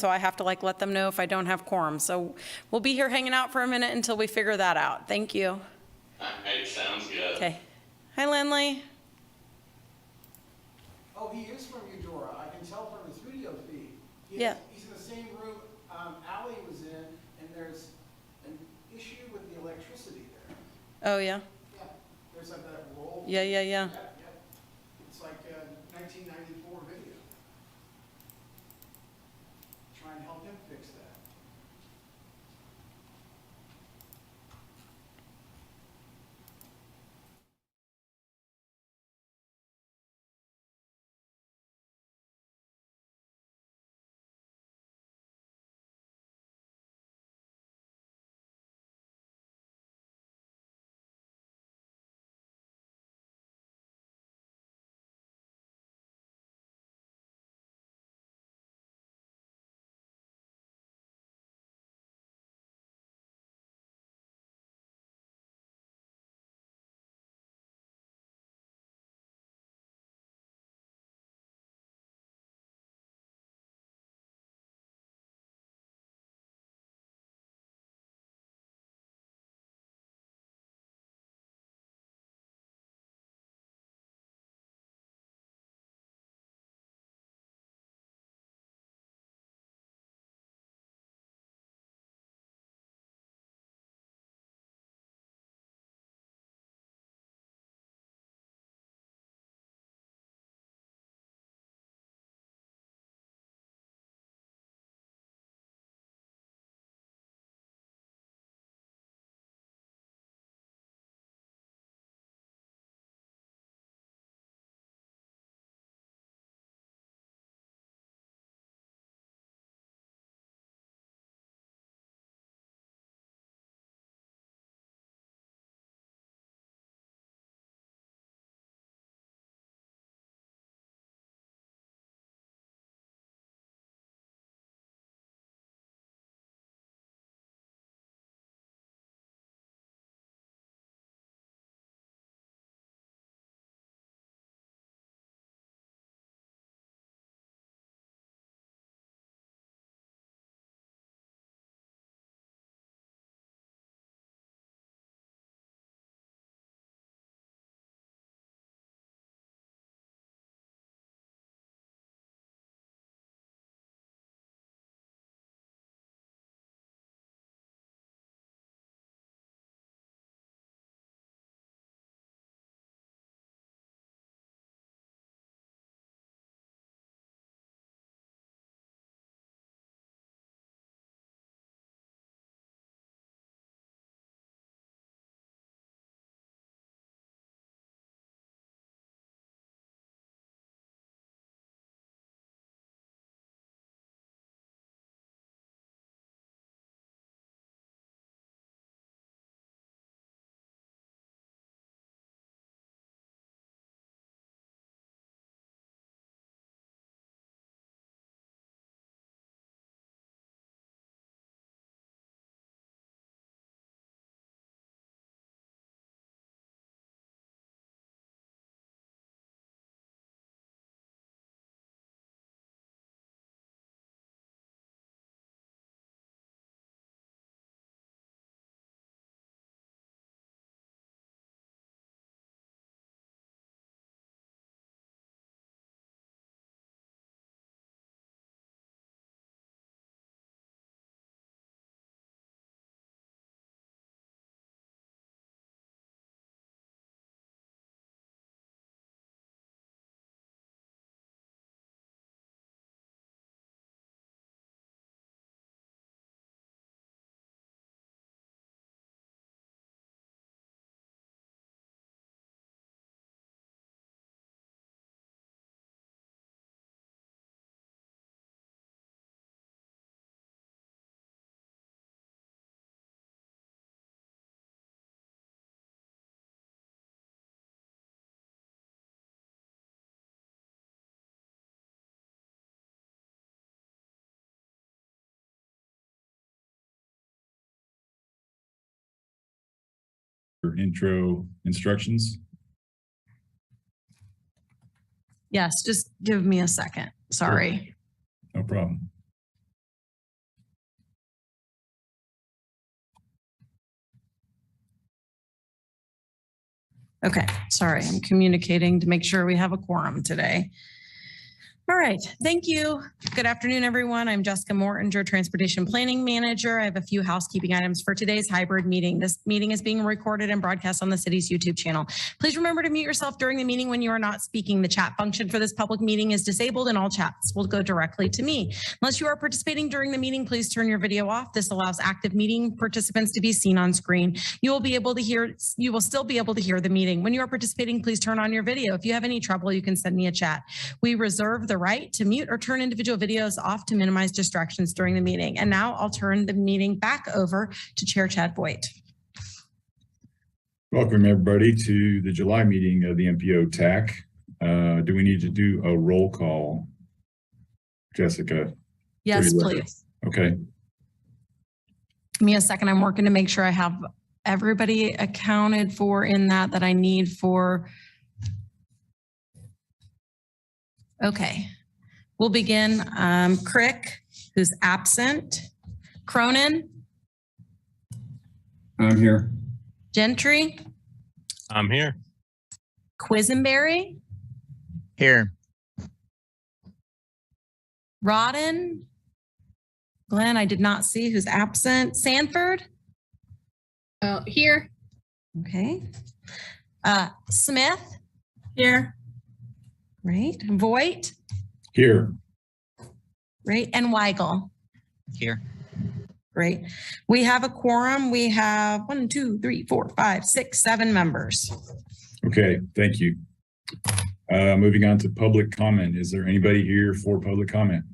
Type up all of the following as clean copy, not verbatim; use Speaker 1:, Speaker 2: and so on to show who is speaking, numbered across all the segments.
Speaker 1: so I have to like let them know if I don't have quorum. So we'll be here hanging out for a minute until we figure that out. Thank you.
Speaker 2: All right, sounds good.
Speaker 1: Okay. Hi, Lindley.
Speaker 3: Oh, he is from Eudora. I can tell from his video feed.
Speaker 1: Yeah.
Speaker 3: He's in the same room Allie was in, and there's an issue with the electricity there.
Speaker 1: Oh, yeah?
Speaker 3: Yeah, there's like that roll.
Speaker 1: Yeah.
Speaker 3: Yeah. It's like a 1994 video. Try and help him fix that.
Speaker 4: Intro instructions.
Speaker 5: Yes, just give me a second. Sorry.
Speaker 4: No problem.
Speaker 1: Okay, sorry, I'm communicating to make sure we have a quorum today. All right, thank you. Good afternoon, everyone. I'm Jessica Mortinger, Transportation Planning Manager. I have a few housekeeping items for today's hybrid meeting. This meeting is being recorded and broadcast on the city's YouTube channel. Please remember to mute yourself during the meeting when you are not speaking. The chat function for this public meeting is disabled and all chats will go directly to me. Unless you are participating during the meeting, please turn your video off. This allows active meeting participants to be seen on screen. You will still be able to hear the meeting. When you are participating, please turn on your video. If you have any trouble, you can send me a chat. We reserve the right to mute or turn individual videos off to minimize distractions during the meeting. And now I'll turn the meeting back over to Chair Chad Voigt.
Speaker 4: Welcome everybody to the July meeting of the MPO TAC. Do we need to do a roll call, Jessica?
Speaker 1: Yes, please.
Speaker 4: Okay.
Speaker 1: Give me a second. I'm working to make sure I have everybody accounted for in that I need for. Okay. We'll begin. Crick, who's absent. Cronin.
Speaker 4: I'm here.
Speaker 1: Gentry.
Speaker 5: I'm here.
Speaker 1: Quisenberry.
Speaker 5: Here.
Speaker 1: Rodden. Glenn, I did not see who's absent. Sanford.
Speaker 6: Here.
Speaker 1: Okay. Smith.
Speaker 6: Here.
Speaker 1: Great. Voigt.
Speaker 4: Here.
Speaker 1: Great. And Weigel.
Speaker 5: Here.
Speaker 1: Great. We have a quorum. We have 1, 2, 3, 4, 5, 6, 7 members.
Speaker 4: Okay, thank you. Moving on to public comment. Is there anybody here for public comment?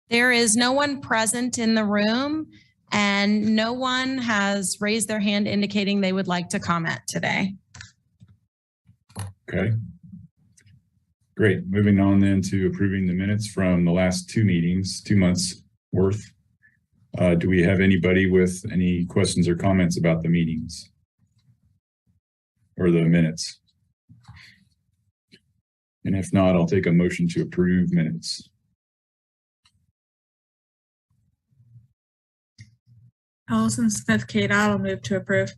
Speaker 1: There is no one present in the room and no one has raised their hand indicating they would like to comment today.
Speaker 4: Okay. Great. Moving on then to approving the minutes from the last 2 meetings, 2 months worth. Do we have anybody with any questions or comments about the meetings or the minutes? And if not, I'll take a motion to approve minutes.
Speaker 6: Allison Smith, Kate, I'll move to approve.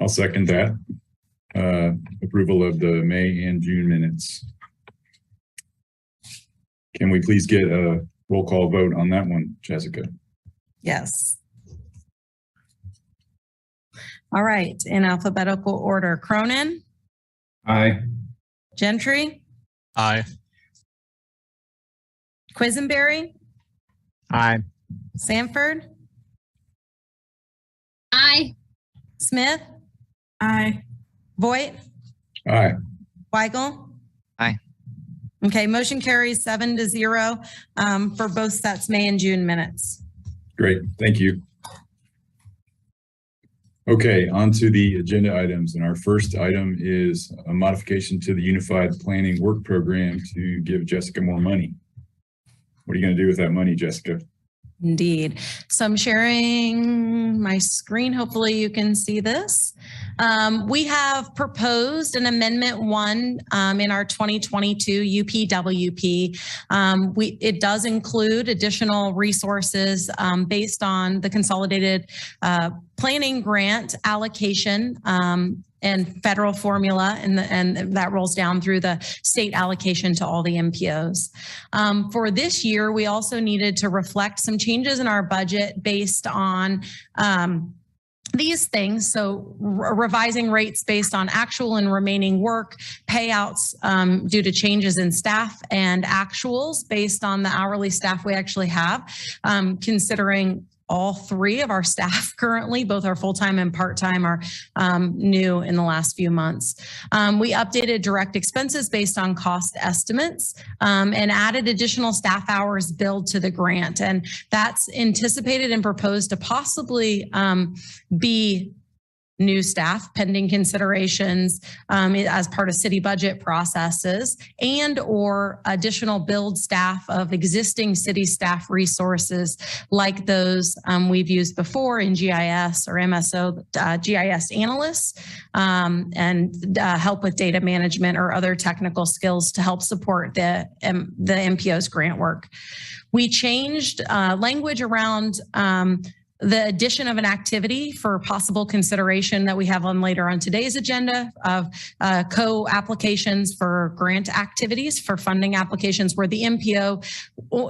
Speaker 4: I'll second that. Approval of the May and June minutes. Can we please get a roll call vote on that one, Jessica?
Speaker 1: Yes. All right, in alphabetical order. Cronin.
Speaker 4: Aye.
Speaker 1: Gentry.
Speaker 5: Aye.
Speaker 1: Quisenberry.
Speaker 5: Aye.
Speaker 1: Sanford.
Speaker 6: Aye.
Speaker 1: Smith.
Speaker 6: Aye.
Speaker 1: Voigt.
Speaker 4: Aye.
Speaker 1: Weigel.
Speaker 5: Aye.
Speaker 1: Okay, motion carries 7-0 for both sets May and June minutes.
Speaker 4: Great, thank you. Okay, on to the agenda items. And our first item is a modification to the Unified Planning Work Program to give Jessica more money. What are you going to do with that money, Jessica?
Speaker 1: Indeed. So I'm sharing my screen. Hopefully you can see this. We have proposed an Amendment 1 in our 2022 UPWP. It does include additional resources based on the consolidated planning grant allocation and federal formula, and that rolls down through the state allocation to all the MPOs. For this year, we also needed to reflect some changes in our budget based on these things. So revising rates based on actual and remaining work, payouts due to changes in staff, and actuals based on the hourly staff we actually have, considering all 3 of our staff currently, both our full-time and part-time, are new in the last few months. We updated direct expenses based on cost estimates and added additional staff hours billed to the grant. And that's anticipated and proposed to possibly be new staff pending considerations as part of city budget processes, and or additional build staff of existing city staff resources like those we've used before in GIS or MSO GIS analysts, and help with data management or other technical skills to help support the MPO's grant work. We changed language around the addition of an activity for possible consideration that we have on later on today's agenda of co-applications for grant activities for funding applications where the MPO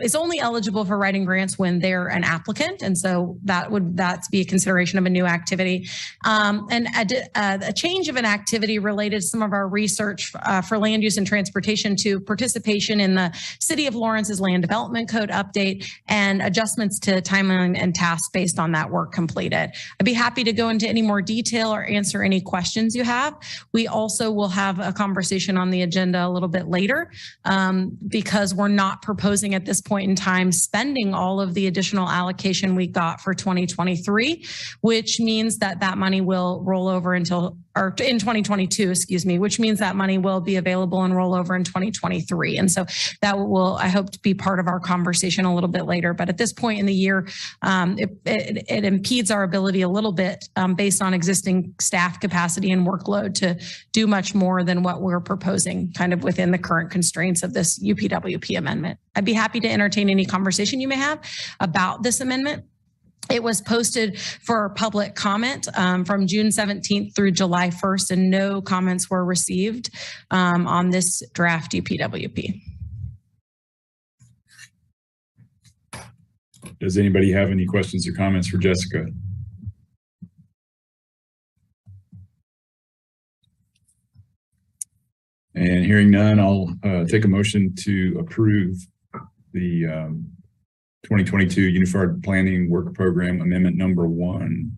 Speaker 1: is only eligible for writing grants when they're an applicant. And so that's be a consideration of a new activity. And a change of an activity related to some of our research for land use and transportation to participation in the City of Lawrence's Land Development Code update and adjustments to timeline and tasks based on that work completed. I'd be happy to go into any more detail or answer any questions you have. We also will have a conversation on the agenda a little bit later because we're not proposing at this point in time spending all of the additional allocation we got for 2023, which means that that money will roll over until, or in 2022, excuse me, which means that money will be available and roll over in 2023. And so that will, I hope, to be part of our conversation a little bit later. But at this point in the year, it impedes our ability a little bit based on existing staff capacity and workload to do much more than what we're proposing kind of within the current constraints of this UPWP amendment. I'd be happy to entertain any conversation you may have about this amendment. It was posted for public comment from June 17th through July 1st, and no comments were received on this draft UPWP.
Speaker 4: Does anybody have any questions or comments for Jessica? And hearing none, I'll take a motion to approve the 2022 Unified Planning Work Program Amendment number 1.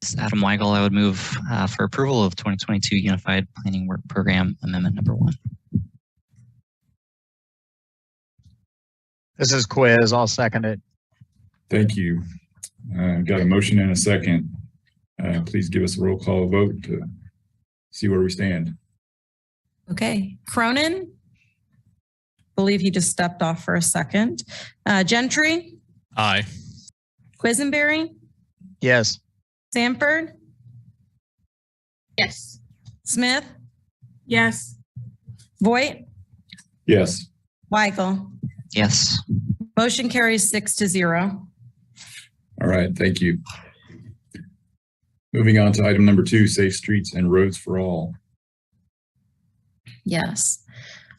Speaker 7: This is Adam Weigel. I would move for approval of 2022 Unified Planning Work Program Amendment number 1.
Speaker 5: This is Quiz. I'll second it.
Speaker 4: Thank you. Got a motion and a second. Please give us a roll call vote to see where we stand.
Speaker 1: Okay, Cronin. Believe he just stepped off for a second. Gentry.
Speaker 5: Aye.
Speaker 1: Quisenberry.
Speaker 5: Yes.
Speaker 1: Sanford.
Speaker 6: Yes.
Speaker 1: Smith.
Speaker 6: Yes.
Speaker 1: Voigt.
Speaker 4: Yes.
Speaker 1: Weigel.
Speaker 7: Yes.
Speaker 1: Motion carries 6-0.
Speaker 4: All right, thank you. Moving on to item number 2, Safe Streets and Roads for All.
Speaker 1: Yes.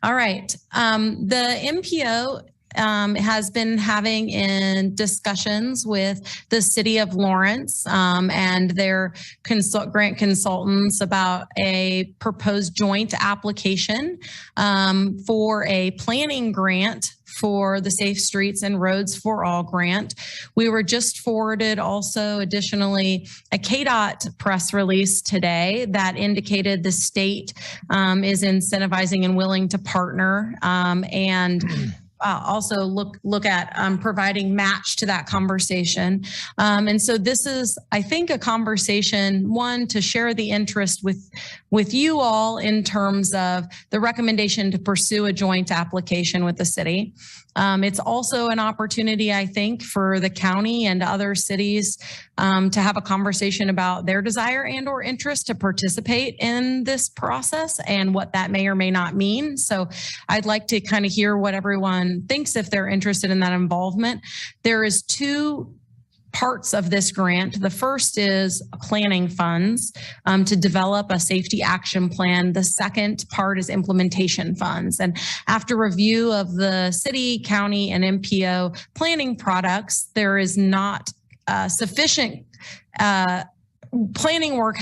Speaker 1: All right. The MPO has been having in discussions with the City of Lawrence and their grant consultants about a proposed joint application for a planning grant for the Safe Streets and Roads for All grant. We were just forwarded also additionally a KDOT press release today that indicated the state is incentivizing and willing to partner and also look at providing match to that conversation. And so this is, I think, a conversation, one, to share the interest with you all in terms of the recommendation to pursue a joint application with the city. It's also an opportunity, I think, for the county and other cities to have a conversation about their desire and or interest to participate in this process and what that may or may not mean. So I'd like to kind of hear what everyone thinks if they're interested in that involvement. There is 2 parts of this grant. The first is planning funds to develop a safety action plan. The second part is implementation funds. And after review of the city, county, and MPO planning products, there is not sufficient planning work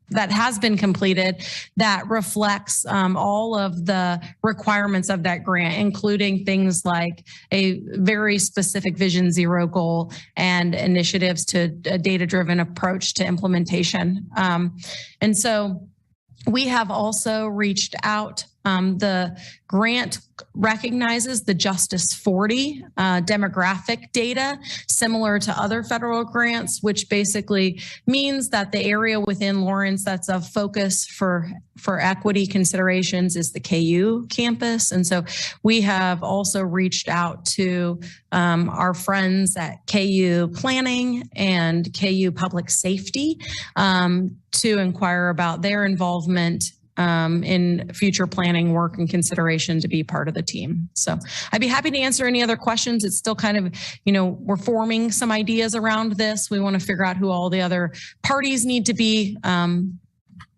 Speaker 1: that has been completed that reflects all of the requirements of that grant, including things like a very specific Vision Zero goal and initiatives to a data-driven approach to implementation. And so we have also reached out. The grant recognizes the Justice 40 demographic data, similar to other federal grants, which basically means that the area within Lawrence that's of focus for equity considerations is the KU campus. And so we have also reached out to our friends at KU Planning and KU Public Safety to inquire about their involvement in future planning work and consideration to be part of the team. So I'd be happy to answer any other questions. It's still kind of, we're forming some ideas around this. We want to figure out who all the other parties need to be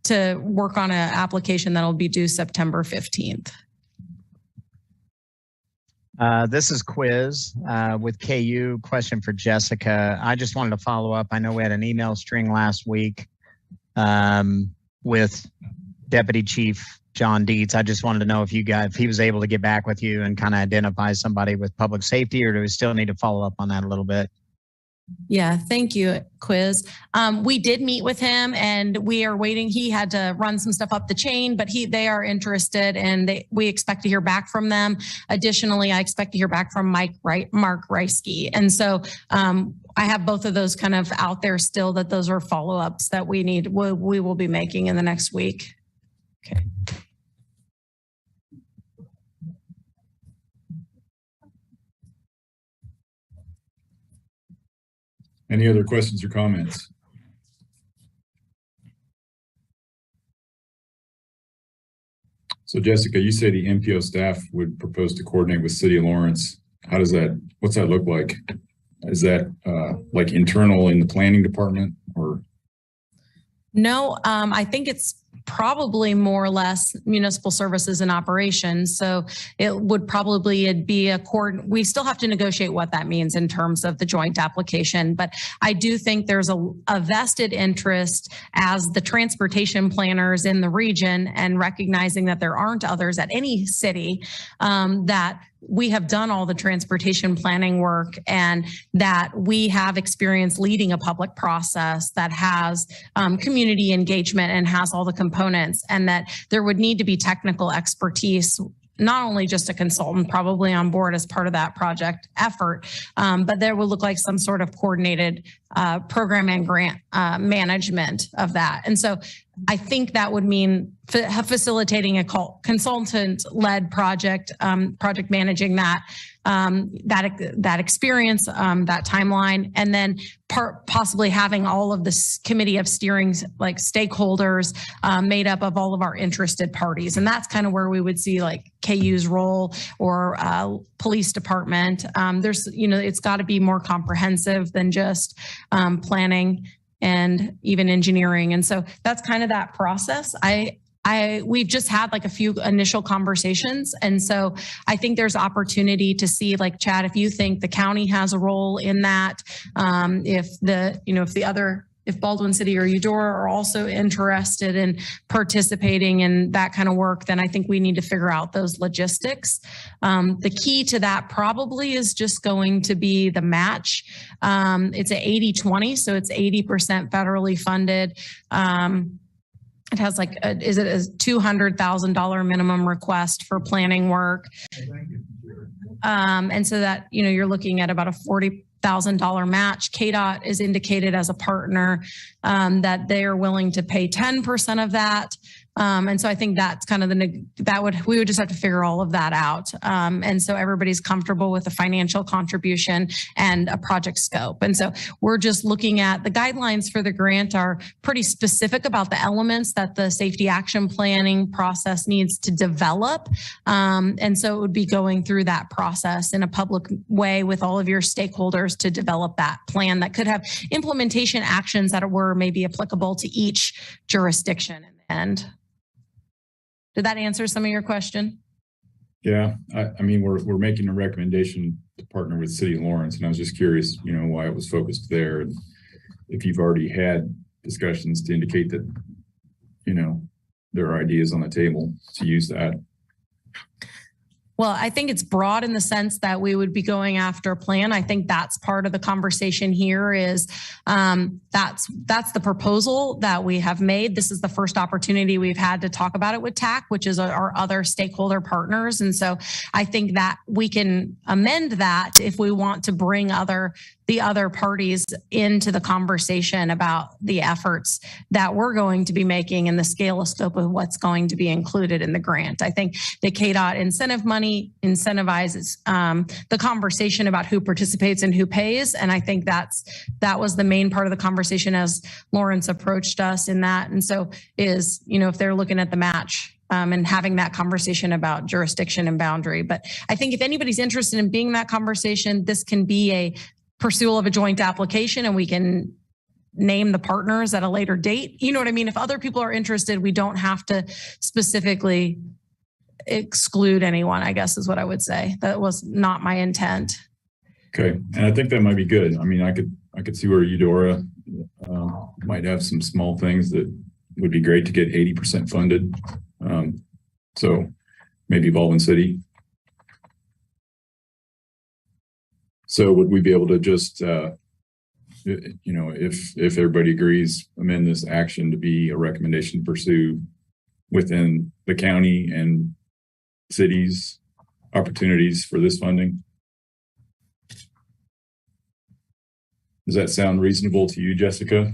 Speaker 1: to work on an application that'll be due September 15th.
Speaker 5: This is Quiz with KU. Question for Jessica. I just wanted to follow up. I know we had an email string last week with Deputy Chief John Dietz. I just wanted to know if he was able to get back with you and kind of identify somebody with public safety, or do we still need to follow up on that a little bit?
Speaker 1: Yeah, thank you, Quiz. We did meet with him and we are waiting. He had to run some stuff up the chain, but they are interested and we expect to hear back from them. Additionally, I expect to hear back from Mark Reisky. And so I have both of those kind of out there still, that those are follow-ups that we will be making in the next week. Okay.
Speaker 4: Any other questions or comments? So Jessica, you say the MPO staff would propose to coordinate with City of Lawrence. What's that look like? Is that like internal in the planning department or?
Speaker 1: No, I think it's probably more or less municipal services and operations. So it would probably be we still have to negotiate what that means in terms of the joint application. But I do think there's a vested interest as the transportation planners in the region, and recognizing that there aren't others at any city, that we have done all the transportation planning work and that we have experience leading a public process that has community engagement and has all the components, and that there would need to be technical expertise, not only just a consultant probably on board as part of that project effort, but there will look like some sort of coordinated program and grant management of that. And so I think that would mean facilitating a consultant-led project, project managing that experience, that timeline, and then possibly having all of this committee of steering, like stakeholders, made up of all of our interested parties. And that's kind of where we would see like KU's role, or police department. It's got to be more comprehensive than just planning and even engineering. And so that's kind of that process. We've just had like a few initial conversations. And so I think there's opportunity to see, like, Chad, if you think the county has a role in that, if Baldwin City or Eudora are also interested in participating in that kind of work, then I think we need to figure out those logistics. The key to that probably is just going to be the match. It's an 80-20, so it's 80% federally funded. It has is it a $200,000 minimum request for planning work? And so that, you're looking at about a $40,000 match. KDOT is indicated as a partner, that they are willing to pay 10% of that. And so I think that's kind of we would just have to figure all of that out. And so everybody's comfortable with the financial contribution and a project scope. And so we're just looking at the guidelines for the grant are pretty specific about the elements that the safety action planning process needs to develop. And so it would be going through that process in a public way with all of your stakeholders to develop that plan that could have implementation actions that were maybe applicable to each jurisdiction in the end. Did that answer some of your question?
Speaker 4: Yeah, I mean, we're making a recommendation to partner with City of Lawrence, and I was just curious, why it was focused there, and if you've already had discussions to indicate that, there are ideas on the table to use that.
Speaker 1: Well, I think it's broad in the sense that we would be going after a plan. I think that's part of the conversation here is that's the proposal that we have made. This is the first opportunity we've had to talk about it with TAC, which is our other stakeholder partners. And so I think that we can amend that if we want to bring the other parties into the conversation about the efforts that we're going to be making and the scale of scope of what's going to be included in the grant. I think the KDOT incentive money county incentivizes the conversation about who participates and who pays. And I think that was the main part of the conversation as Lawrence approached us in that. And so is, if they're looking at the match and having that conversation about jurisdiction and boundary. But I think if anybody's interested in being in that conversation, this can be a pursuit of a joint application and we can name the partners at a later date. You know what I mean? If other people are interested, we don't have to specifically exclude anyone, I guess is what I would say. That was not my intent.
Speaker 4: Okay. And I think that might be good. I mean, I could see where Eudora might have some small things that would be great to get 80% funded. So maybe Baldwin City. So would we be able to just, if everybody agrees, amend this action to be a recommendation to pursue within the county and cities opportunities for this funding? Does that sound reasonable to you, Jessica?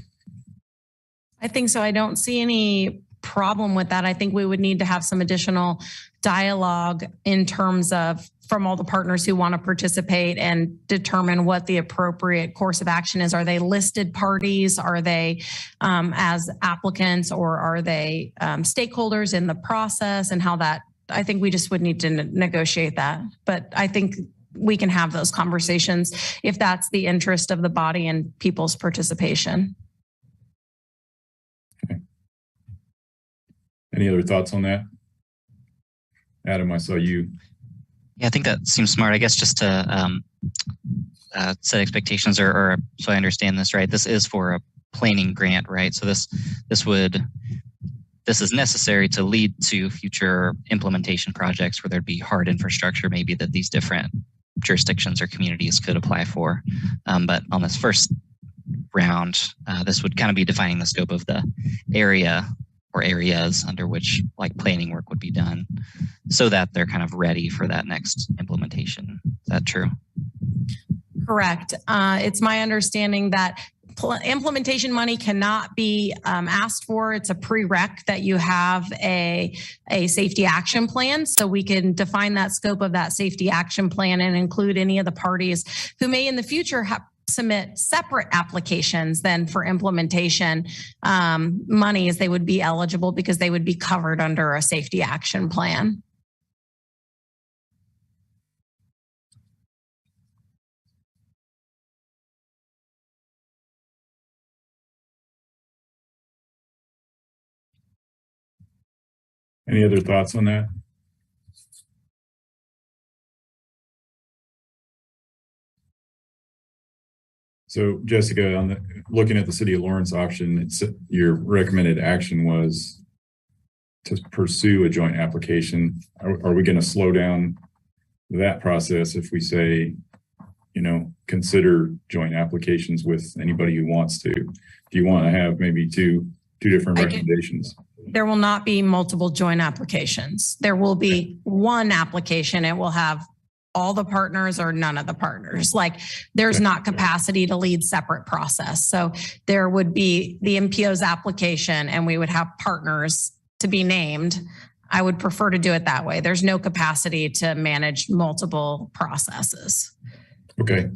Speaker 1: I think so. I don't see any problem with that. I think we would need to have some additional dialogue in terms of from all the partners who want to participate and determine what the appropriate course of action is. Are they listed parties? Are they as applicants, or are they stakeholders in the process, and how that, I think we just would need to negotiate that. But I think we can have those conversations if that's the interest of the body and people's participation.
Speaker 4: Okay. Any other thoughts on that? Adam, I saw you.
Speaker 7: Yeah, I think that seems smart. I guess just to set expectations, or so I understand this, right? This is for a planning grant, right? So this is necessary to lead to future implementation projects where there'd be hard infrastructure, maybe that these different jurisdictions or communities could apply for. But on this first round, this would kind of be defining the scope of the area or areas under which like planning work would be done, so that they're kind of ready for that next implementation. Is that true?
Speaker 1: Correct. It's my understanding that implementation money cannot be asked for. It's a prereq that you have a safety action plan. So we can define that scope of that safety action plan and include any of the parties who may in the future submit separate applications then for implementation monies. They would be eligible because they would be covered under a safety action plan.
Speaker 4: Any other thoughts on that? So Jessica, looking at the City of Lawrence option, your recommended action was to pursue a joint application. Are we going to slow down that process if we say, consider joint applications with anybody who wants to? Do you want to have maybe two different recommendations?
Speaker 1: There will not be multiple joint applications. There will be one application. It will have all the partners or none of the partners. Like there's not capacity to lead separate process. So there would be the MPO's application and we would have partners to be named. I would prefer to do it that way. There's no capacity to manage multiple processes.
Speaker 4: Okay.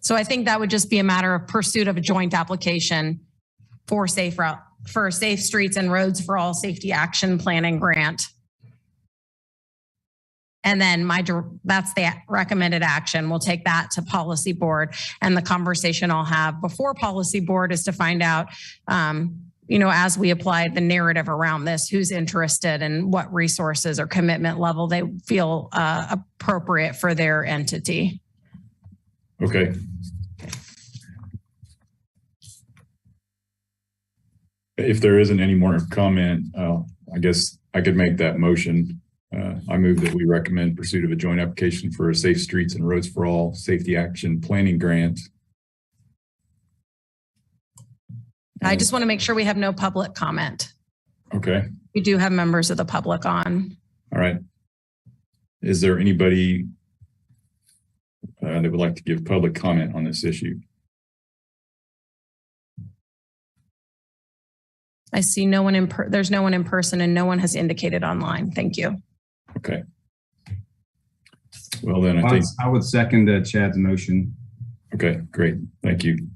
Speaker 1: So I think that would just be a matter of pursuit of a joint application for safe streets and roads for all safety action planning grant. And then that's the recommended action. We'll take that to policy board, and the conversation I'll have before policy board is to find out, as we apply the narrative around this, who's interested and what resources or commitment level they feel appropriate for their entity.
Speaker 4: Okay. If there isn't any more comment, I guess I could make that motion. I move that we recommend pursuit of a joint application for a Safe Streets and Roads for All Safety Action Planning Grant.
Speaker 1: I just want to make sure we have no public comment.
Speaker 4: Okay.
Speaker 1: We do have members of the public on.
Speaker 4: All right. Is there anybody that would like to give public comment on this issue?
Speaker 1: I see no one there's no one in person and no one has indicated online. Thank you.
Speaker 4: Okay. Well, then I think,
Speaker 8: I would second Chad's motion.
Speaker 4: okay, great. Thank you.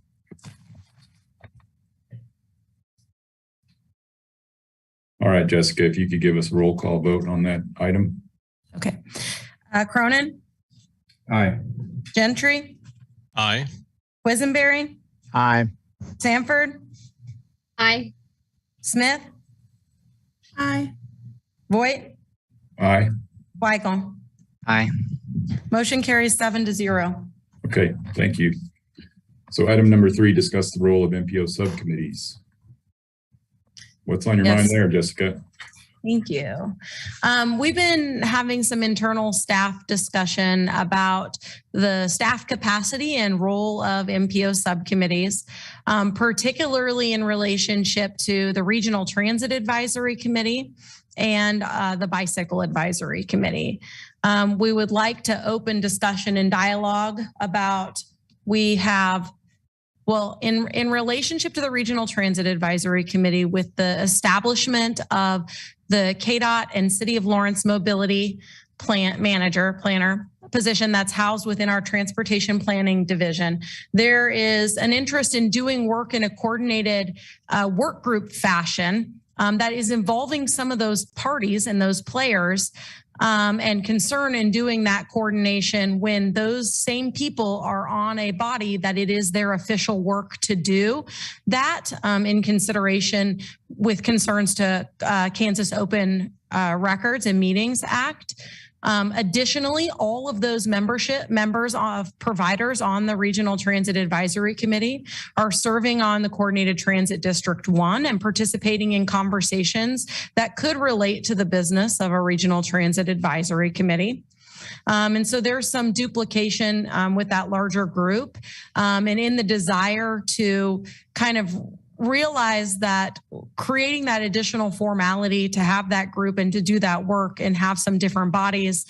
Speaker 4: All right, Jessica, if you could give us a roll call vote on that item.
Speaker 1: Okay. Cronin,
Speaker 8: Aye.
Speaker 1: Gentry,
Speaker 9: Aye.
Speaker 1: Quisenberry,
Speaker 5: Aye.
Speaker 1: Sanford,
Speaker 10: Aye.
Speaker 1: Smith,
Speaker 6: Aye.
Speaker 1: Voigt,
Speaker 4: Aye.
Speaker 1: Weigel.
Speaker 7: Aye.
Speaker 1: Motion carries 7-0.
Speaker 4: Okay, thank you. So item number 3, discuss the role of MPO subcommittees. What's on your mind there, Jessica?
Speaker 1: Thank you. We've been having some internal staff discussion about the staff capacity and role of MPO subcommittees, particularly in relationship to the Regional Transit Advisory Committee and the Bicycle Advisory Committee. We would like to open discussion and dialogue about, in relationship to the Regional Transit Advisory Committee, with the establishment of the KDOT and City of Lawrence Mobility Planner position that's housed within our Transportation Planning Division, there is an interest in doing work in a coordinated work group fashion that is involving some of those parties and those players, and concern in doing that coordination when those same people are on a body that it is their official work to do that, in consideration with concerns to Kansas Open Records and Meetings Act. Additionally, all of those members of providers on the Regional Transit Advisory Committee are serving on the Coordinated Transit District 1 and participating in conversations that could relate to the business of a Regional Transit Advisory Committee. And so there's some duplication with that larger group, and in the desire to kind of realize that creating that additional formality to have that group and to do that work and have some different bodies,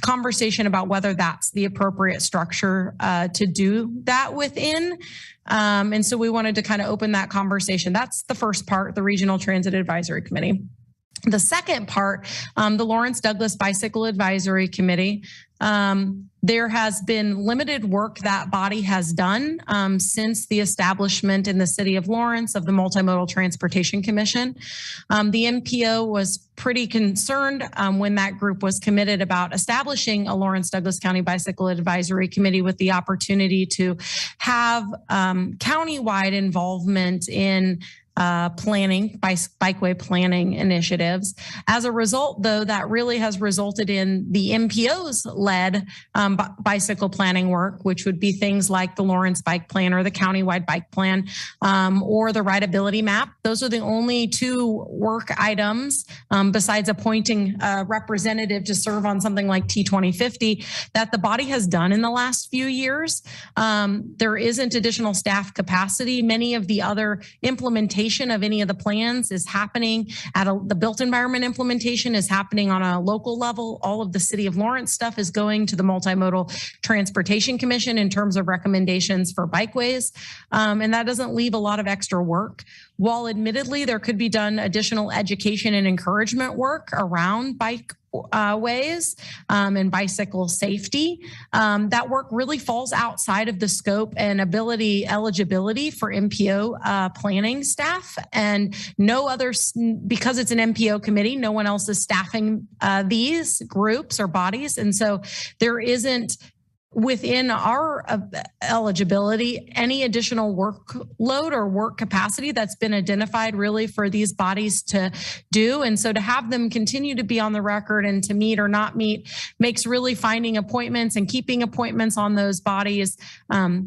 Speaker 1: conversation about whether that's the appropriate structure to do that within. And so we wanted to kind of open that conversation. That's the first part, the Regional Transit Advisory Committee. The second part, the Lawrence Douglas Bicycle Advisory Committee. There has been limited work that body has done since the establishment in the city of Lawrence of the Multimodal Transportation Commission. The MPO was pretty concerned when that group was committed about establishing a Lawrence Douglas County Bicycle Advisory Committee with the opportunity to have countywide involvement in planning, bikeway planning initiatives. As a result, though, that really has resulted in the MPO's led bicycle planning work, which would be things like the Lawrence Bike Plan or the countywide bike plan, or the rideability map. Those are the only two work items, besides appointing a representative to serve on something like T2050, that the body has done in the last few years. There isn't additional staff capacity. Many of the other implementation of any of the plans is happening at the built environment implementation is happening on a local level. All of the City of Lawrence stuff is going to the Multimodal Transportation Commission in terms of recommendations for bikeways. And that doesn't leave a lot of extra work. While admittedly there could be done additional education and encouragement work around bike ways and bicycle safety, that work really falls outside of the scope and eligibility for MPO planning staff, and no others, because it's an MPO committee, no one else is staffing these groups or bodies. And so there isn't within our eligibility any additional workload or work capacity that's been identified really for these bodies to do. And so to have them continue to be on the record and to meet or not meet makes really finding appointments and keeping appointments on those bodies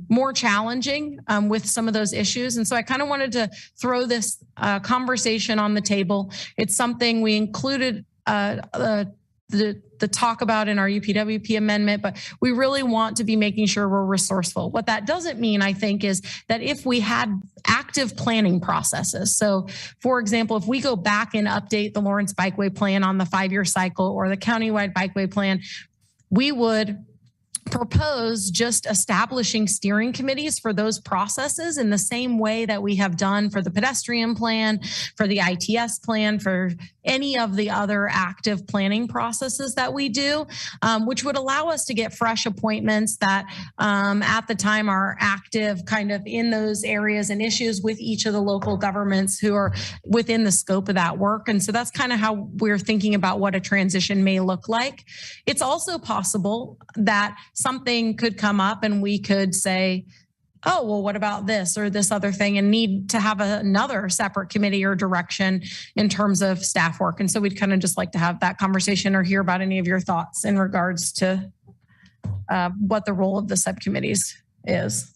Speaker 1: more challenging with some of those issues. And so I kind of wanted to throw this conversation on the table. It's something we included the talk about in our UPWP amendment, but we really want to be making sure we're resourceful. What that doesn't mean, I think, is that if we had active planning processes. So for example, if we go back and update the Lawrence Bikeway Plan on the 5-year cycle or the countywide bikeway plan, we would propose just establishing steering committees for those processes in the same way that we have done for the pedestrian plan, for the ITS plan, for any of the other active planning processes that we do, which would allow us to get fresh appointments that at the time are active kind of in those areas and issues with each of the local governments who are within the scope of that work. And so that's kind of how we're thinking about what a transition may look like. It's also possible that something could come up and we could say, oh, well, what about this or this other thing, and need to have another separate committee or direction in terms of staff work. And so we'd kind of just like to have that conversation or hear about any of your thoughts in regards to what the role of the subcommittees is.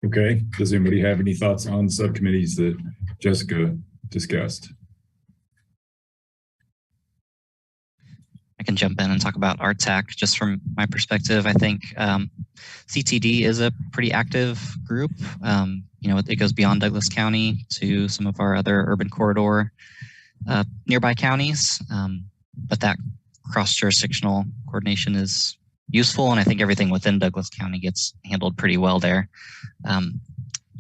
Speaker 4: Okay, does anybody have any thoughts on subcommittees that Jessica discussed?
Speaker 7: I can jump in and talk about RTAC. Just from my perspective, I think CTD is a pretty active group. You know, it goes beyond Douglas County to some of our other urban corridor nearby counties, but that cross-jurisdictional coordination is useful, and I think everything within Douglas County gets handled pretty well there.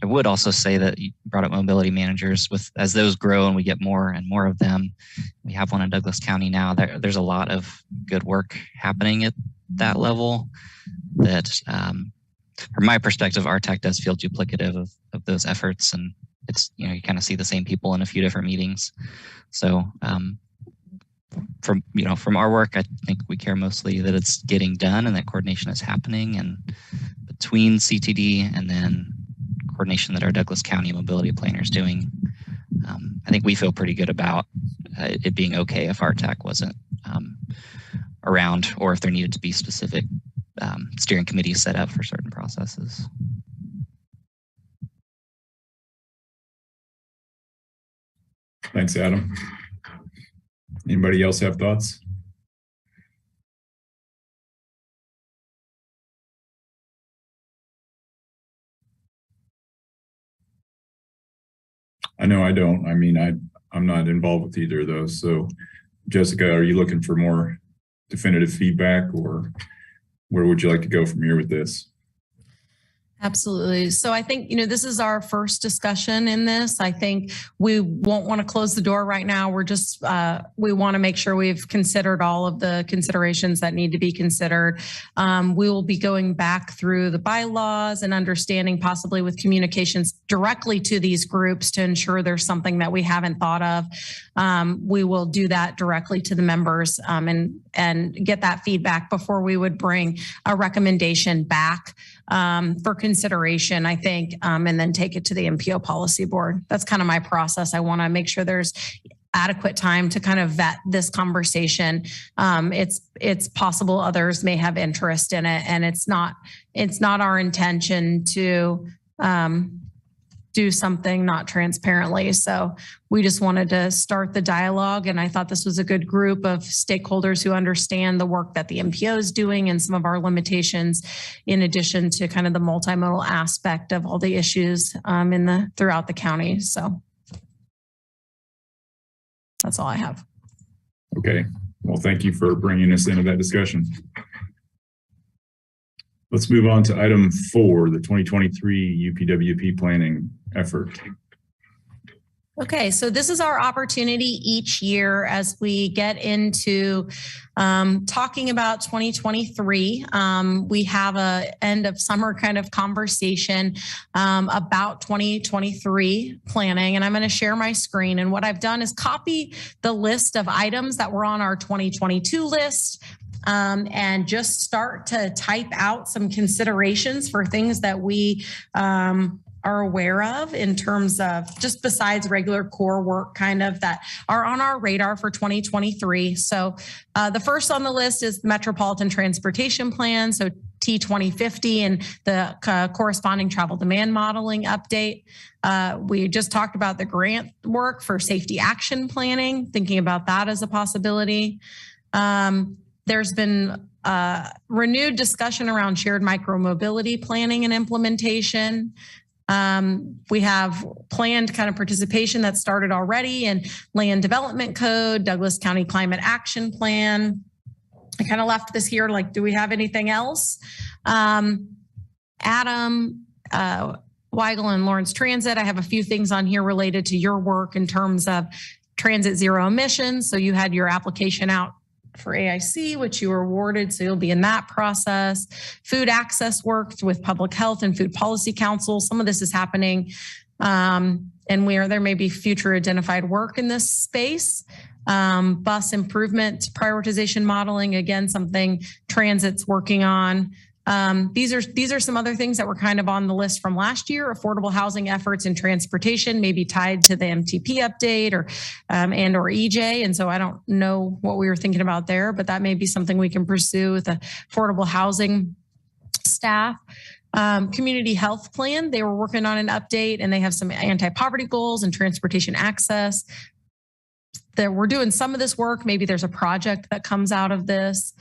Speaker 7: I would also say that you brought up mobility managers. As those grow and we get more and more of them, we have one in Douglas County now. There's a lot of good work happening at that level that, from my perspective, RTAC does feel duplicative of those efforts, and it's, you know, you kind of see the same people in a few different meetings. So from our work, I think we care mostly that it's getting done and that coordination is happening, and between CTD and then coordination that our Douglas County mobility planner is doing. I think we feel pretty good about it being okay if RTAC wasn't around, or if there needed to be specific steering committees set up for certain processes.
Speaker 4: Thanks, Adam. Anybody else have thoughts? I know I don't. I mean, I'm not involved with either of those. So, Jessica, are you looking for more definitive feedback, or where would you like to go from here with this?
Speaker 1: Absolutely. So I think, you know, this is our first discussion in this. I think we won't want to close the door right now. We're just, we want to make sure we've considered all of the considerations that need to be considered. We will be going back through the bylaws and understanding, possibly with communications directly to these groups to ensure there's something that we haven't thought of. We will do that directly to the members and get that feedback before we would bring a recommendation back for consideration, I think, and then take it to the MPO policy board. That's kind of my process. I want to make sure there's adequate time to kind of vet this conversation. It's possible others may have interest in it, and it's not our intention to do something not transparently. So we just wanted to start the dialogue, and I thought this was a good group of stakeholders who understand the work that the MPO is doing and some of our limitations, in addition to kind of the multimodal aspect of all the issues throughout the county. So that's all I have.
Speaker 4: Okay. Well, thank you for bringing us into that discussion. Let's move on to item 4, the 2023 UPWP planning effort.
Speaker 1: Okay, so this is our opportunity each year as we get into talking about 2023. We have a end of summer kind of conversation about 2023 planning, and I'm going to share my screen. And what I've done is copy the list of items that were on our 2022 list. And just start to type out some considerations for things that we are aware of in terms of just besides regular core work kind of that are on our radar for 2023. So the first on the list is the Metropolitan Transportation Plan, so T2050, and the corresponding travel demand modeling update. We just talked about the grant work for safety action planning, thinking about that as a possibility. There's been renewed discussion around shared micromobility planning and implementation. We have planned kind of participation that started already in Land Development Code, Douglas County Climate Action Plan. I kind of left this here, like, do we have anything else? Adam, Weigel and Lawrence Transit. I have a few things on here related to your work in terms of transit zero emissions. So you had your application out for AIC, which you were awarded. So you'll be in that process. Food access work with Public Health and Food Policy Council. Some of this is happening and there may be future identified work in this space. Bus improvement prioritization modeling, again, something Transit's working on. These are some other things that were kind of on the list from last year. Affordable housing efforts and transportation may be tied to the MTP update or EJ. And so I don't know what we were thinking about there, but that may be something we can pursue with the affordable housing staff. Community health plan, they were working on an update and they have some anti-poverty goals and transportation access. That we're doing some of this work. Maybe there's a project that comes out of this.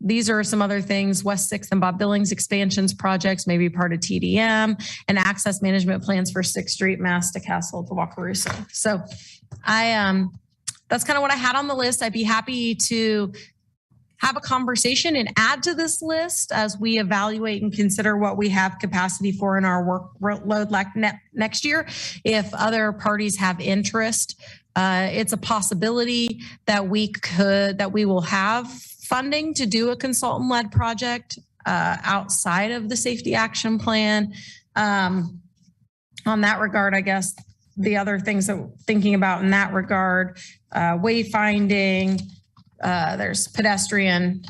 Speaker 1: These are some other things. West 6th and Bob Billings expansions projects, maybe part of TDM, and access management plans for 6th Street, Mass to Castle to Wakarusa. So that's kind of what I had on the list. I'd be happy to have a conversation and add to this list as we evaluate and consider what we have capacity for in our workload next year. If other parties have interest, it's a possibility that we will have funding to do a consultant-led project outside of the safety action plan. On that regard, I guess the other things that we're thinking about in that regard, wayfinding, there's pedestrian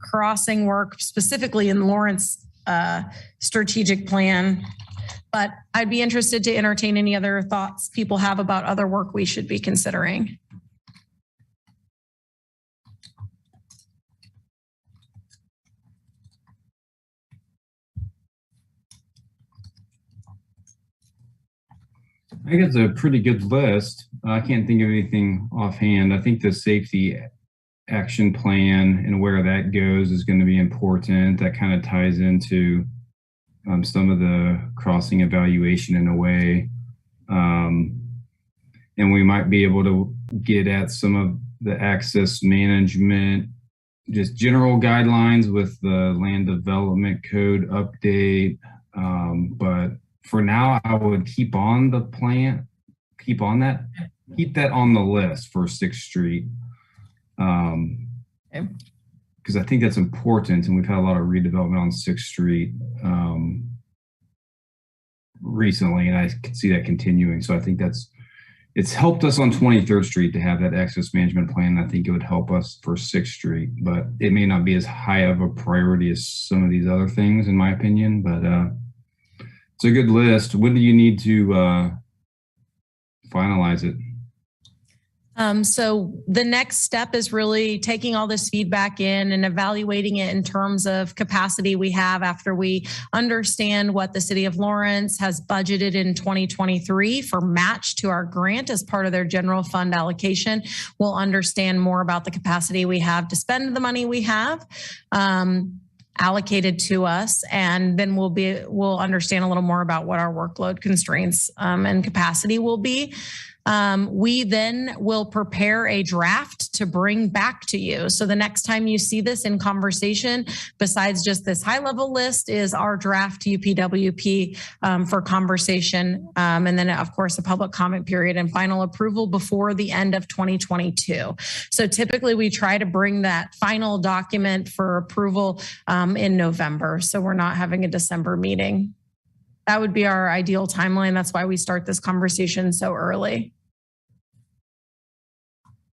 Speaker 1: crossing work, specifically in Lawrence strategic plan. But I'd be interested to entertain any other thoughts people have about other work we should be considering.
Speaker 8: I think it's a pretty good list. I can't think of anything offhand. I think the safety action plan and where that goes is going to be important. That kind of ties into some of the crossing evaluation in a way. And we might be able to get at some of the access management, just general guidelines with the land development code update. But for now, I would keep on the plan, keep that on the list for 6th Street. Because I think that's important, and we've had a lot of redevelopment on 6th Street recently, and I can see that continuing. So I think it's helped us on 23rd Street to have that access management plan. I think it would help us for 6th Street, but it may not be as high of a priority as some of these other things, in my opinion. But it's a good list. When do you need to finalize it?
Speaker 1: So the next step is really taking all this feedback in and evaluating it in terms of capacity we have after we understand what the city of Lawrence has budgeted in 2023 for match to our grant as part of their general fund allocation. We'll understand more about the capacity we have to spend the money we have allocated to us, and then we'll understand a little more about what our workload constraints and capacity will be. We then will prepare a draft to bring back to you. So the next time you see this in conversation, besides just this high level list, is our draft UPWP for conversation. And then of course, a public comment period and final approval before the end of 2022. So typically we try to bring that final document for approval in November. So we're not having a December meeting. That would be our ideal timeline. That's why we start this conversation so early.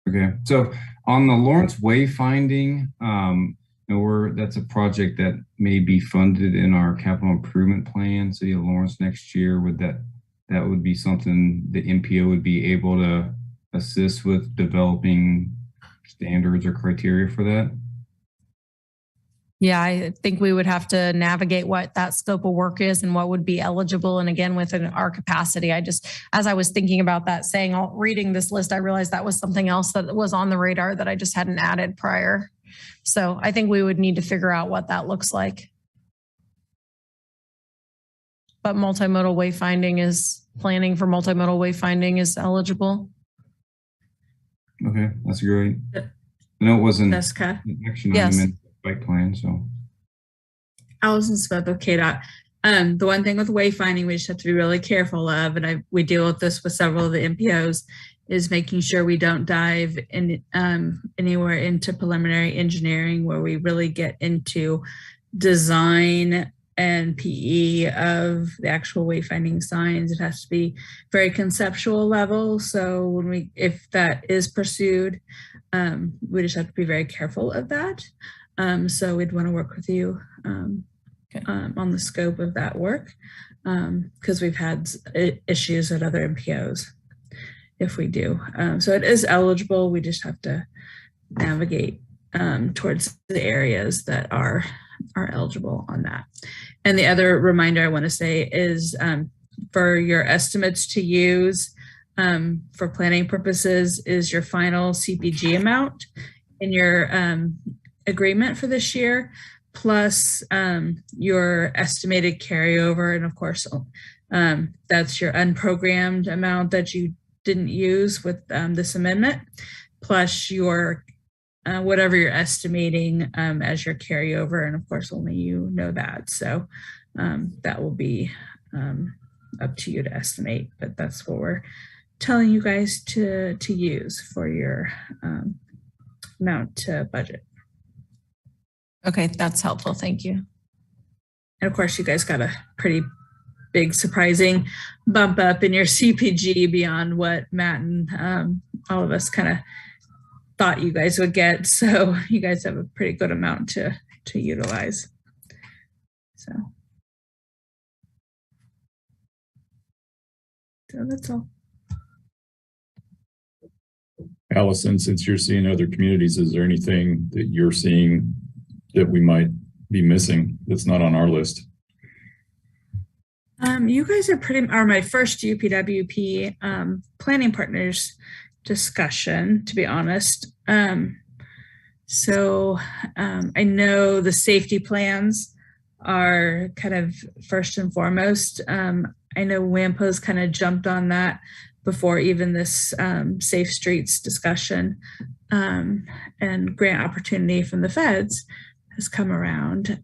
Speaker 8: Okay, so on the Lawrence wayfinding, that's a project that may be funded in our capital improvement plan, City of Lawrence next year. That would be something the MPO would be able to assist with developing standards or criteria for that?
Speaker 1: Yeah, I think we would have to navigate what that scope of work is and what would be eligible. And again, within our capacity, as I was thinking about that, reading this list, I realized that was something else that was on the radar that I just hadn't added prior. So I think we would need to figure out what that looks like. but multimodal wayfinding is, planning for multimodal wayfinding is eligible.
Speaker 8: Okay, that's great. I know it wasn't an
Speaker 6: Jessica.
Speaker 8: action
Speaker 1: Yes.
Speaker 8: item in the bike plan, so.
Speaker 6: Allison Smith with KDOT. The one thing with wayfinding we just have to be really careful of, and we deal with this with several of the MPOs, is making sure we don't dive in anywhere into preliminary engineering where we really get into design and PE of the actual wayfinding signs. It has to be very conceptual level. So if that is pursued, we just have to be very careful of that. So we'd want to work with you on the scope of that work, because we've had issues at other MPOs if we do. So it is eligible. We just have to navigate towards the areas that are eligible on that. And the other reminder I want to say is for your estimates to use for planning purposes is your final CPG amount in your agreement for this year, plus your estimated carryover. And of course, that's your unprogrammed amount that you didn't use with this amendment, plus your whatever you're estimating as your carryover. And of course, only you know that. So that will be up to you to estimate, but that's what we're telling you guys to use for your amount to budget.
Speaker 1: Okay, that's helpful. Thank you.
Speaker 6: And of course, you guys got a pretty big surprising bump up in your CPG beyond what Matt and all of us kind of thought you guys would get. So you guys have a pretty good amount to utilize. So that's all.
Speaker 4: Allison, since you're seeing other communities, is there anything that you're seeing that we might be missing that's not on our list?
Speaker 6: You guys are my first UPWP planning partners discussion, to be honest. So I know the safety plans are kind of first and foremost. I know WAMPO's kind of jumped on that before even this Safe Streets discussion, and grant opportunity from the feds has come around.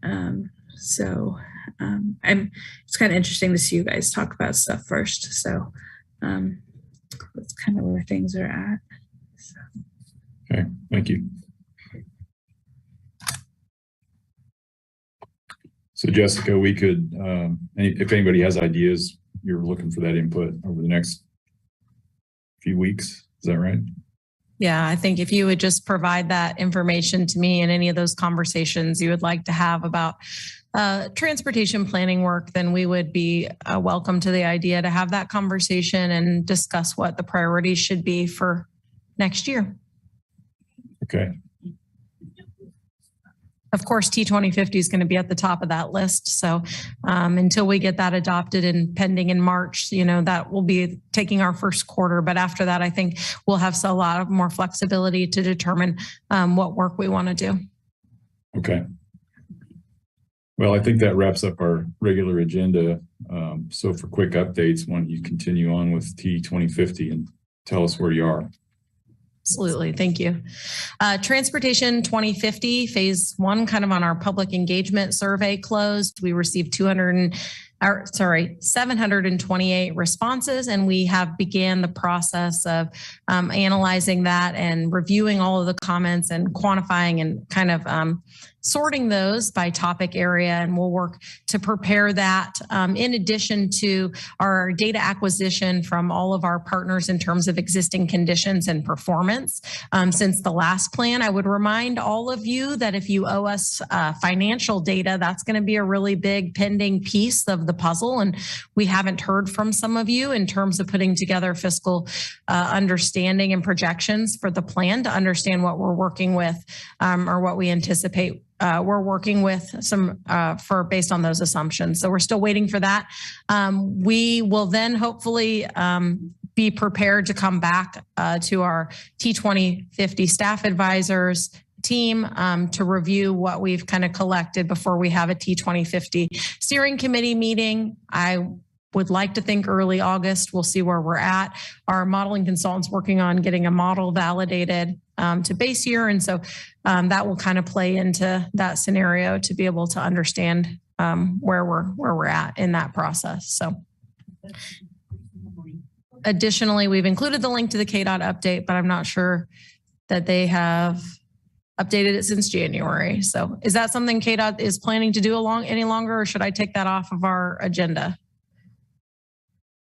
Speaker 6: It's kind of interesting to see you guys talk about stuff first. So that's kind of where things are at. So.
Speaker 4: Okay, thank you. So Jessica, we could, if anybody has ideas, you're looking for that input over the next few weeks. Is that right?
Speaker 1: Yeah, I think if you would just provide that information to me in any of those conversations you would like to have about transportation planning work, then we would be welcome to the idea to have that conversation and discuss what the priorities should be for next year.
Speaker 4: Okay.
Speaker 1: Of course, T2050 is going to be at the top of that list. So until we get that adopted and pending in March, that will be taking our first quarter. But after that, I think we'll have a lot of more flexibility to determine what work we want to do.
Speaker 4: Okay. Well, I think that wraps up our regular agenda. So for quick updates, why don't you continue on with T2050 and tell us where you are?
Speaker 1: Absolutely. Thank you. Transportation 2050 phase 1, kind of on our public engagement survey closed. We received 728 responses, and we have began the process of analyzing that and reviewing all of the comments and quantifying and kind of sorting those by topic area, and we'll work to prepare that in addition to our data acquisition from all of our partners in terms of existing conditions and performance. Since the last plan, I would remind all of you that if you owe us financial data, that's going to be a really big pending piece of the puzzle, and we haven't heard from some of you in terms of putting together fiscal understanding and projections for the plan to understand what we're working with or what we anticipate we're working with some based on those assumptions. So we're still waiting for that. We will then hopefully be prepared to come back to our T2050 staff advisors, team to review what we've kind of collected before we have a T2050 steering committee meeting. I would like to think early August. We'll see where we're at. Our modeling consultant's working on getting a model validated to base year. And so that will kind of play into that scenario to be able to understand where we're at in that process. So additionally, we've included the link to the KDOT update, but I'm not sure that they have updated it since January. So is that something KDOT is planning to do any longer, or should I take that off of our agenda?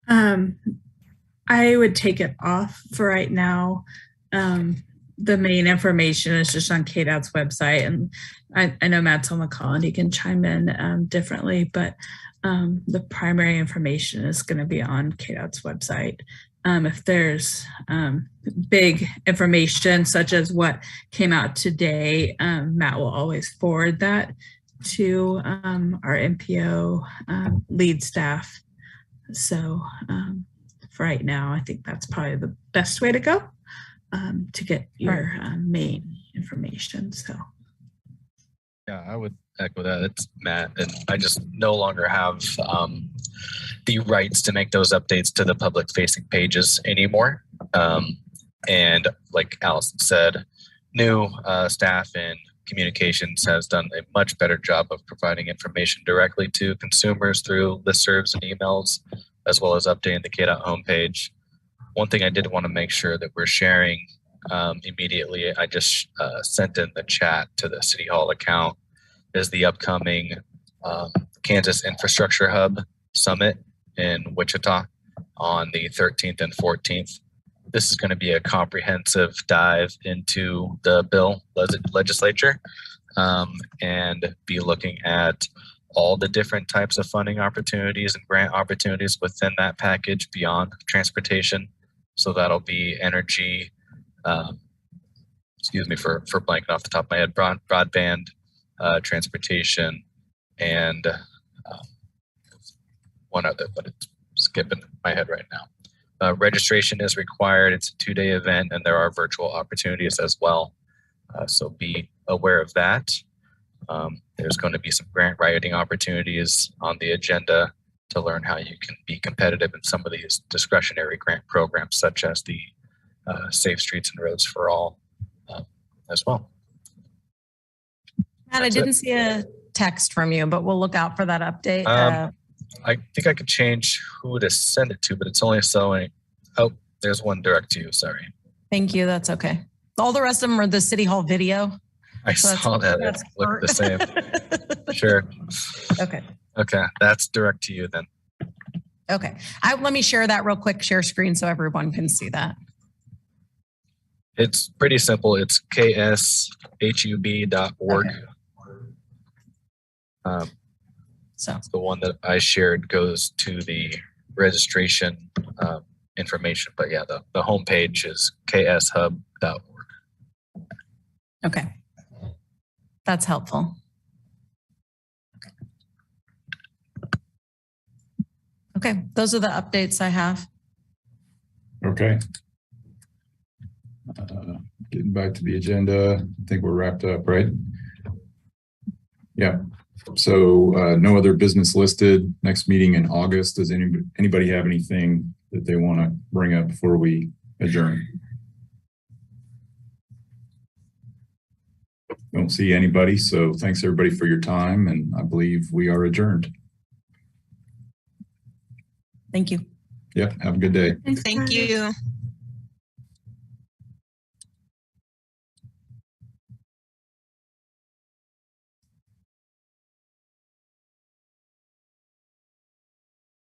Speaker 6: I would take it off for right now. The main information is just on KDOT's website, and I know Matt's on the call and he can chime in differently, but the primary information is going to be on KDOT's website. If there's big information such as what came out today, Matt will always forward that to our MPO lead staff. So for right now, I think that's probably the best way to go to get your main information. So.
Speaker 9: Yeah, I would echo that. It's Matt, and I just no longer have the rights to make those updates to the public facing pages anymore. And like Allison said, new staff in communications has done a much better job of providing information directly to consumers through listservs and emails, as well as updating the KDOT homepage. One thing I did want to make sure that we're sharing immediately, I just sent in the chat to the City Hall account, is the upcoming Kansas Infrastructure Hub Summit in Wichita on the 13th and 14th. This is going to be a comprehensive dive into the bill legislature and be looking at all the different types of funding opportunities and grant opportunities within that package beyond transportation. So that'll be energy, excuse me for blanking off the top of my head, broadband, transportation, and one other, but it's skipping my head right now. Registration is required. It's a 2-day event, and there are virtual opportunities as well. So be aware of that. There's going to be some grant writing opportunities on the agenda to learn how you can be competitive in some of these discretionary grant programs, such as the Safe Streets and Roads for All as well.
Speaker 1: Matt, I didn't see a text from you, but we'll look out for that update.
Speaker 9: I think I could change who to send it to, but it's only so. Oh, there's one direct to you. Sorry.
Speaker 1: Thank you. That's okay. All the rest of them are the City Hall video.
Speaker 9: I saw that. It looked the same. Sure.
Speaker 1: Okay.
Speaker 9: Okay. That's direct to you then.
Speaker 1: Okay. Let me share that real quick, share screen so everyone can see that.
Speaker 9: It's pretty simple. It's kshub.org. Okay. So the one that I shared goes to the registration information, but yeah, the homepage is kshub.org.
Speaker 1: Okay. That's helpful. Okay, those are the updates I have.
Speaker 4: Okay. Getting back to the agenda, I think we're wrapped up, right? Yeah. So no other business listed. Next meeting in August. Does anybody have anything that they want to bring up before we adjourn? Don't see anybody. So thanks everybody for your time, and I believe we are adjourned.
Speaker 1: Thank you.
Speaker 4: Yeah. Have a good day.
Speaker 6: Thank you.